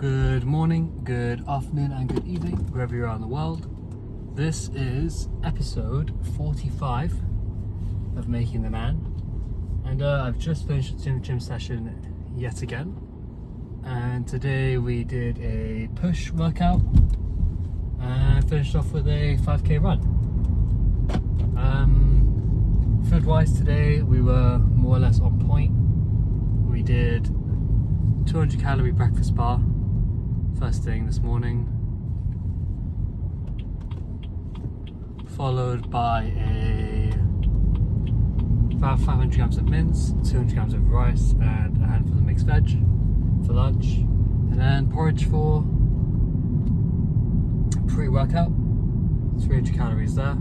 Good morning, good afternoon, and good evening, wherever you are in the world. This is episode 45 of Making the Man, and I've just finished the gym session yet again. And today we did a push workout and finished off with a 5k run. Food-wise today, we were more or less on point. We did 200 calorie breakfast bar first thing this morning, followed by about 500 grams of mince, 200 grams of rice, and a handful of mixed veg for lunch, and then porridge for pre-workout, 300 calories there.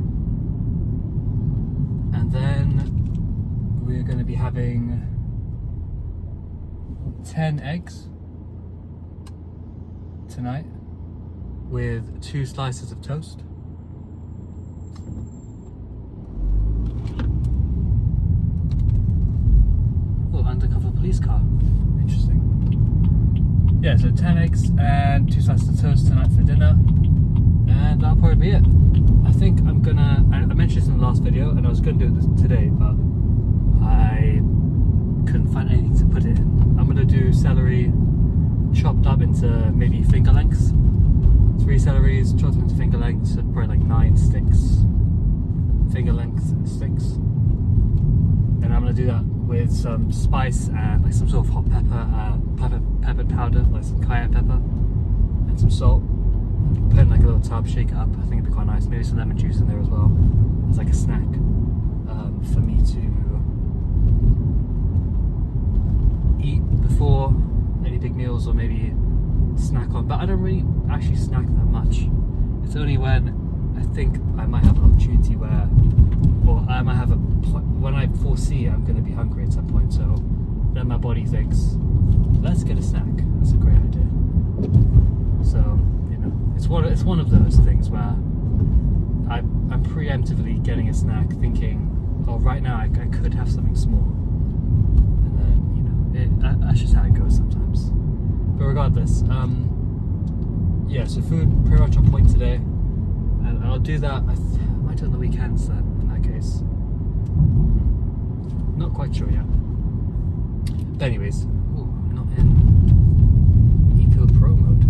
And then we're going to be having 10 eggs tonight with 2 slices of toast. Oh, undercover police car. Interesting. Yeah, so 10 eggs and 2 slices of toast tonight for dinner. And that'll probably be it. I think I'm gonna, I mentioned this in the last video and I was gonna do it today, but I couldn't find anything to put it in. I'm gonna do celery chopped up into maybe finger lengths. 3 celeries chopped into finger lengths, probably like 9 sticks, finger length sticks. And I'm gonna do that with some spice and like some sort of hot pepper, pepper powder, like some cayenne pepper and some salt. Put in like a little tub, shake it up. I think it'd be quite nice. Maybe some lemon juice in there as well. It's like a snack for me to eat before any big meals, or maybe snack on. But I don't really actually snack that much. It's only when I think I might have an opportunity where, or I might have when I foresee I'm going to be hungry at some point. So then my body thinks, let's get a snack. That's a great idea. So. It's one of those things where I'm preemptively getting a snack, thinking, oh, right now I could have something small, and then that's just how it goes sometimes. But regardless, yeah. So food pretty much on point today, and I'll do that. I might do it on the weekends then. In that case, not quite sure yet. But anyways, not in Eco Pro mode.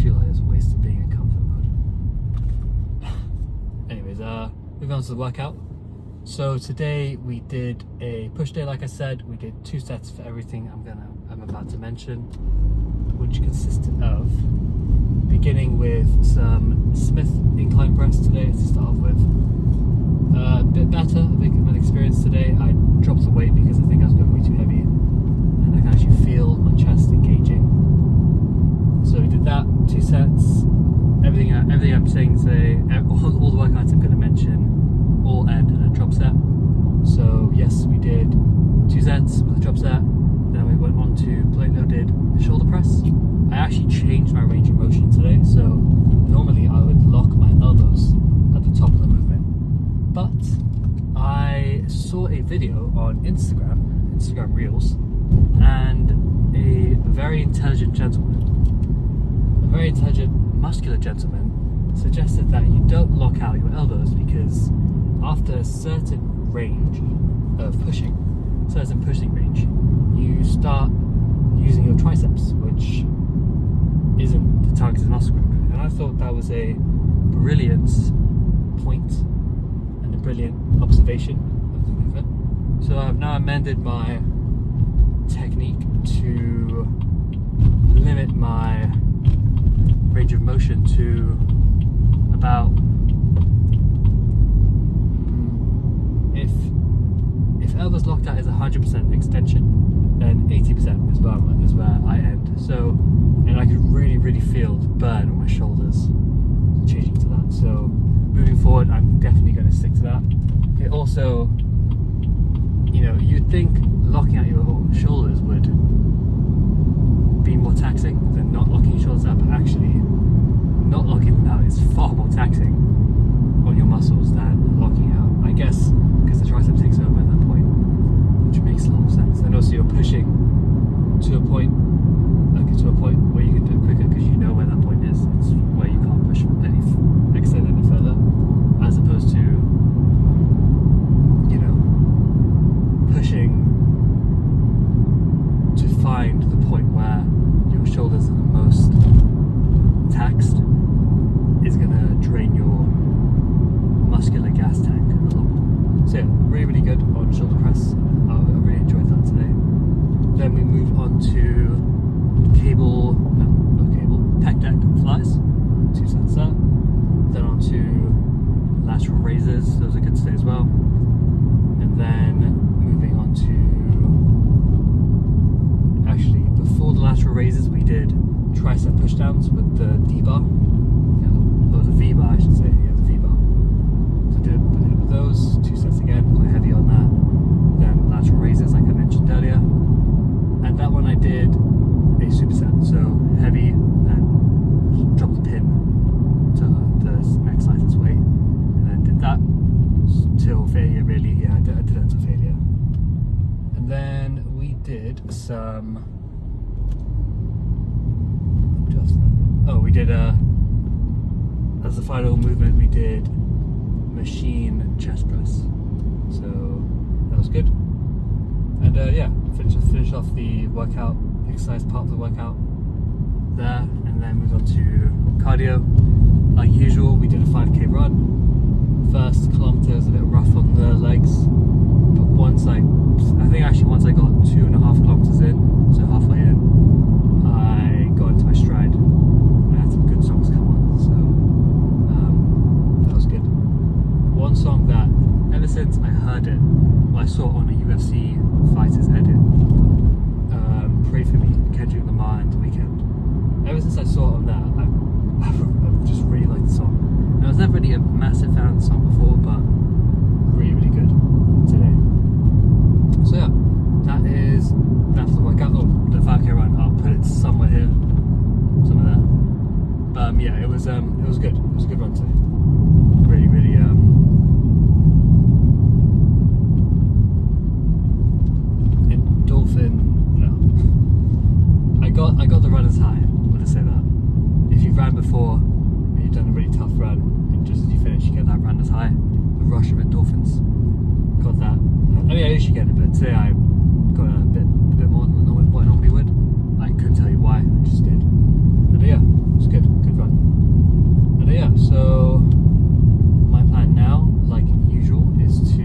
Fuel is wasted being in comfort mode. Anyways, moving on to the workout. So today we did a push day, like I said. We did 2 sets for everything I'm about to mention, which consisted of beginning with some Smith incline press today to start off with. A bit better, a bit of an experience today. I dropped the weight because I think I was going way too heavy, and I can actually feel my chest engaging. So we did that, 2 sets. Everything I'm saying today, all the workouts I'm going to mention, all end in a drop set. So yes, we did 2 sets with a drop set. Then we went on to plate loaded shoulder press. I actually changed my range of motion today. So normally I would lock my elbows at the top of the movement, but I saw a video on Instagram Reels, and a very intelligent muscular gentleman suggested that you don't lock out your elbows, because after a certain range of pushing range, you start using your triceps, which isn't the targeted muscle group. And I thought that was a brilliant point and a brilliant observation of the movement. So I've now amended my technique to limit my range of motion to about, if elbows locked out is 100% extension, then 80% is where I end. So, and I could really feel the burn on my shoulders changing to that. So moving forward, I'm definitely going to stick to that. It also, you'd think locking out your shoulders would be more taxing than not locking your shoulders out, but actually not locking them out is far more taxing on your muscles than locking out. I guess because the tricep takes over at that point, which makes a lot of sense. And also you're pushing to a point to the point where your shoulders are the most taxed is going to drain your muscular gas tank a lot more. So yeah, really, really good on shoulder press. I really enjoyed that today. Then we moved on to pec deck flies, 2 sets there. Then on to lateral raises, those are good today as well. And then moving on to, actually before the lateral raises we did tricep pushdowns with the D-bar. Yeah, or the V-bar I should say, yeah, the V-bar. So did a bit with those, 2 sets again, quite heavy on that. Then lateral raises like I mentioned earlier. And that one I did a superset, so heavy and drop the pin to the next lightest weight. And then did that till failure really, yeah, I did that till failure. And then we did some, we did as the final movement we did machine chest press, so that was good. And yeah, finish off the workout, exercise part of the workout there, and then moved on to cardio. Like usual, we did a 5k run. First kilometre was a bit rough on the legs, but once I got 2.5 kilometres in, so halfway in, I got into my stride. I had some good songs come on, so that was good. One song that, ever since I heard it, I saw it on a UFC fighter's edit, Pray For Me, Kendrick Lamar and The Weeknd. Ever since I saw it on that, I've just really liked the song. And I was never really a massive fan of the song before, but really, really good today. So yeah, that is that for the workout. Oh, the 5k run, I'll put it somewhere here, somewhere there. But yeah, it was good. It was a good run today. Really, really endorphin. No, I got the runner's high. I'll just say that. If you've ran before and you've done a really tough run, and just as you finish, you get that runner's high, the rush of endorphins. Got that. I mean, I usually get it, but today I got a bit more than what I normally would. I couldn't tell you why. I just did. And yeah, it was good. Good run. And yeah, so my plan now, like usual, is to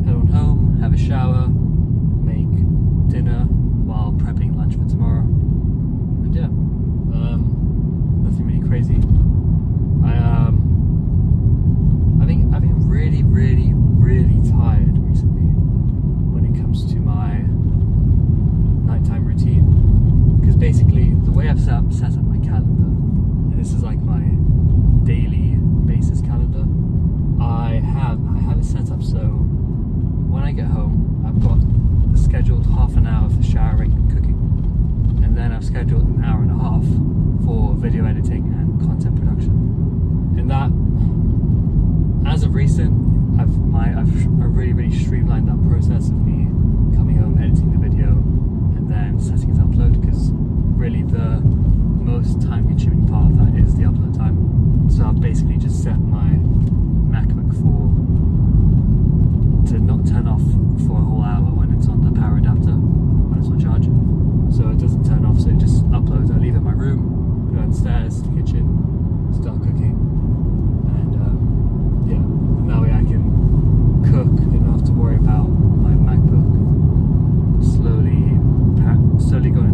head on home, have a shower, make dinner while prepping lunch for tomorrow. And yeah, nothing really crazy. I've been really, really, really tired recently when it comes to my nighttime routine. Because basically, the way I've set up my calendar, and this is like my daily basis calendar, I have it set up so when I get home, I've got scheduled half an hour for showering and cooking, and then I've scheduled an hour and a half for video editing and content production. And that, as of recent, I've really, really streamlined that process of me coming home, editing the video, and then setting it to upload, because really the most time-consuming part of that is the upload time. So I've basically just set my MacBook to not turn off for a whole hour when it's on the power adapter, when it's on charge. So it doesn't turn off, so it just uploads. I leave it in my room, go downstairs, kitchen, start cooking, and yeah, that way I can cook enough to worry about my MacBook slowly going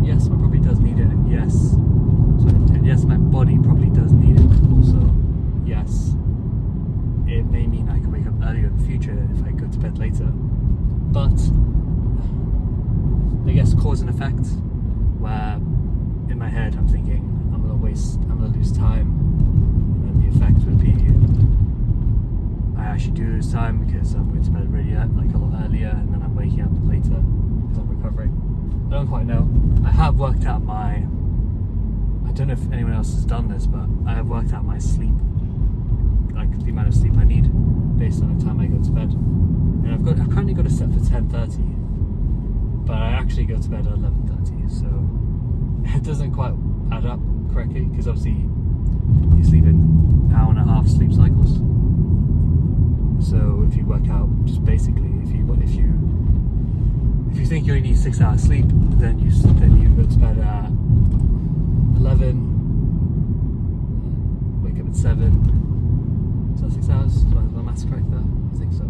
yes, my body does need it, and yes, my body probably does need it. Also, yes, it may mean I can wake up earlier in the future if I go to bed later. But I guess cause and effect, where in my head I'm thinking I'm gonna lose time, and then the effect would be I actually do lose time because I'm going to bed really like a lot earlier, and then I'm waking up later because I'm recovering. I don't quite know. I have worked out I don't know if anyone else has done this, but I have worked out my sleep, like the amount of sleep I need based on the time I go to bed. And I've currently got it set for 10:30, but I actually go to bed at 11:30, so it doesn't quite add up correctly, because obviously you sleep in hour and a half sleep cycles. So if you work out, just basically, if you think you only need 6 hours sleep, then you go to bed at 11, wake up at 7. Is that 6 hours? Is my maths correct there? I think so.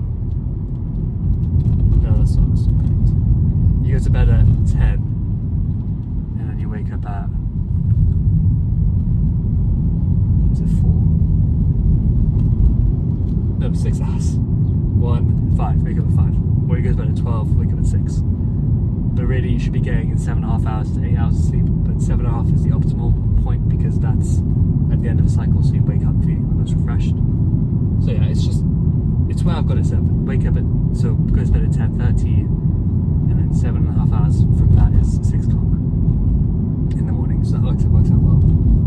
No, that's not correct. You go to bed at 10, and then you wake up at, is it 4? No, 6 hours. 5, wake up at 5. Or you go to bed at 12, wake up at 6. But really you should be getting in 7.5 hours to 8 hours of sleep, but 7.5 is the optimal point, because that's at the end of a cycle, so you wake up feeling the most refreshed. So yeah, it's where I've got it set. Wake up so go to bed at 10:30, and then 7.5 hours from that is 6 o'clock in the morning, so that works out well.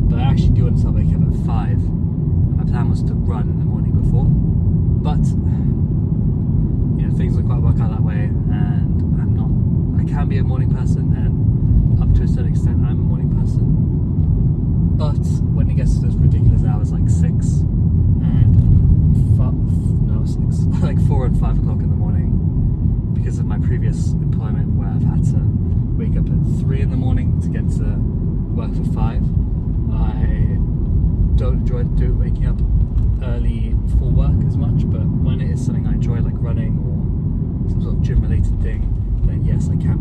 But I actually do want to wake up at 5, and my plan was to run in the morning before, but things don't quite work out that way, and I can be a morning person, and up to a certain extent I'm a morning person, but when it gets to those ridiculous hours like 6 and 6 like 4 and 5 o'clock in the morning, because of my previous employment where I've had to wake up at 3 in the morning to get to work for 5, I don't enjoy waking up early for work as much, but when it is something I enjoy, like running or some sort of gym related thing, then yes, I can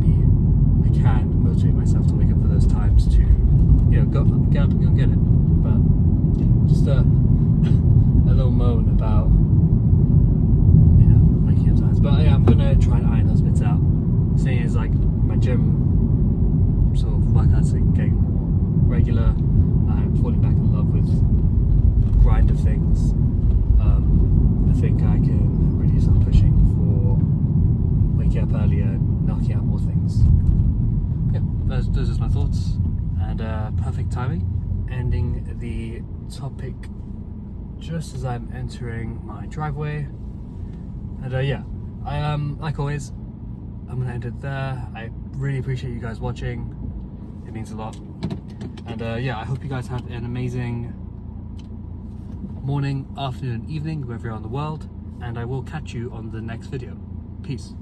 motivate myself to wake up for those times to get up and go and get it. But just a little moan about waking up times. But yeah, I'm gonna try and iron those bits out. Seeing as like my gym sort of workouts are getting more regular, I'm falling back in love with the grind of things. I think I can really start pushing for waking up earlier and knocking out more things. Yeah, those are my thoughts, and perfect timing, ending the topic just as I'm entering my driveway. And yeah, I like always, I'm gonna end it there. I really appreciate you guys watching, it means a lot. And yeah, I hope you guys have an amazing morning, afternoon, evening, wherever you're in the world, and I will catch you on the next video. Peace.